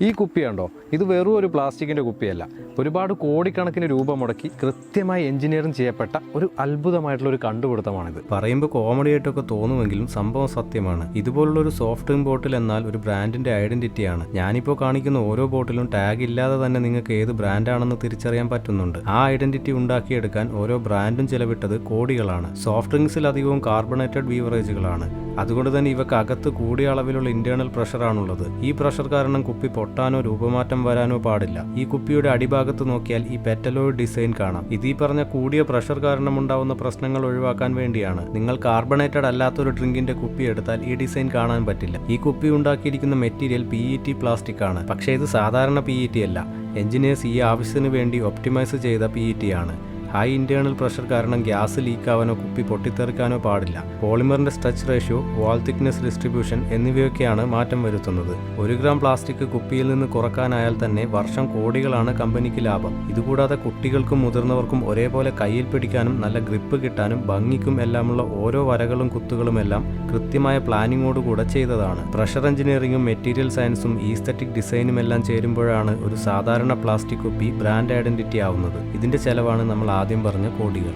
ഈ കുപ്പി കണ്ടോ, ഇത് വെറും ഒരു പ്ലാസ്റ്റിക്കിൻ്റെ കുപ്പിയല്ല. ഒരുപാട് കോടിക്കണക്കിന് രൂപ മുടക്കി കൃത്യമായി എഞ്ചിനീയറിംഗ് ചെയ്യപ്പെട്ട ഒരു അത്ഭുതമായിട്ടുള്ള ഒരു കണ്ടുപിടുത്തമാണിത്. പറയുമ്പോൾ കോമഡി ആയിട്ടൊക്കെ തോന്നുമെങ്കിലും സംഭവം സത്യമാണ്. ഇതുപോലുള്ള ഒരു സോഫ്റ്റ് ഡ്രിങ്ക് ബോട്ടിൽ എന്നാൽ ഒരു ബ്രാൻഡിന്റെ ഐഡന്റിറ്റിയാണ്. ഞാനിപ്പോൾ കാണിക്കുന്ന ഓരോ ബോട്ടിലും ടാഗ് ഇല്ലാതെ തന്നെ നിങ്ങൾക്ക് ഏത് ബ്രാൻഡാണെന്ന് തിരിച്ചറിയാൻ പറ്റുന്നുണ്ട്. ആ ഐഡന്റിറ്റി ഉണ്ടാക്കിയെടുക്കാൻ ഓരോ ബ്രാൻഡും ചെലവിട്ടത് കോടികളാണ്. സോഫ്റ്റ് ഡ്രിങ്ക്സിൽ അധികവും കാർബണേറ്റഡ് ബീവറേജുകളാണ്. അതുകൊണ്ട് തന്നെ ഇവക്ക് അകത്ത് കൂടിയ അളവിലുള്ള ഇന്റേണൽ പ്രഷറാണുള്ളത്. ഈ പ്രഷർ കാരണം കുപ്പി പൊട്ടാനോ രൂപമാറ്റം വരാനോ പാടില്ല. ഈ കുപ്പിയുടെ അടിഭാഗത്ത് നോക്കിയാൽ ഈ പെറ്റലോയിഡ് ഡിസൈൻ കാണാം. ഇതീ പറഞ്ഞ കൂടിയ പ്രഷർ കാരണം ഉണ്ടാവുന്ന പ്രശ്നങ്ങൾ ഒഴിവാക്കാൻ വേണ്ടിയാണ്. നിങ്ങൾ കാർബണേറ്റഡ് അല്ലാത്തൊരു ഡ്രിങ്കിന്റെ കുപ്പി എടുത്താൽ ഈ ഡിസൈൻ കാണാൻ പറ്റില്ല. ഈ കുപ്പി ഉണ്ടാക്കിയിരിക്കുന്ന മെറ്റീരിയൽ PET പ്ലാസ്റ്റിക് ആണ്. പക്ഷേ ഇത് സാധാരണ PET അല്ല. എഞ്ചിനീയേഴ്സ് ഈ ആവശ്യത്തിന് വേണ്ടി ഒപ്റ്റിമൈസ് ചെയ്ത PET ആണ്. ഹൈ ഇന്റേണൽ പ്രഷർ കാരണം ഗ്യാസ് ലീക്കാവാനോ കുപ്പി പൊട്ടിത്തെറിക്കാനോ പാടില്ല. പോളിമറിന്റെ stretch ratio, wall thickness distribution എന്നിവയൊക്കെയാണ് മാറ്റം വരുത്തുന്നത്. 1 ഗ്രാം പ്ലാസ്റ്റിക് കുപ്പിയിൽ നിന്ന് കുറക്കാനായാൽ തന്നെ വർഷം കോടികളാണ് കമ്പനിക്ക് ലാഭം. ഇതുകൂടാതെ കുട്ടികൾക്കും മുതിർന്നവർക്കും ഒരേപോലെ കയ്യിൽ പിടിക്കാനും നല്ല ഗ്രിപ്പ് കിട്ടാനും ഭംഗിക്കും എല്ലാമുള്ള ഓരോ വരകളും കുത്തുകളും എല്ലാം കൃത്യമായ പ്ലാനിങ്ങോടുകൂടെ ചെയ്തതാണ്. പ്രഷർ എഞ്ചിനീയറിംഗും മെറ്റീരിയൽ സയൻസും ഈസ്തറ്റിക് ഡിസൈനും എല്ലാം ചേരുമ്പോഴാണ് ഒരു സാധാരണ പ്ലാസ്റ്റിക് കുപ്പി ബ്രാൻഡ് ഐഡന്റിറ്റി ആവുന്നത്. ഇതിന്റെ ചെലവാണ് നമ്മൾ ആദ്യം പറഞ്ഞ കോടികൾ.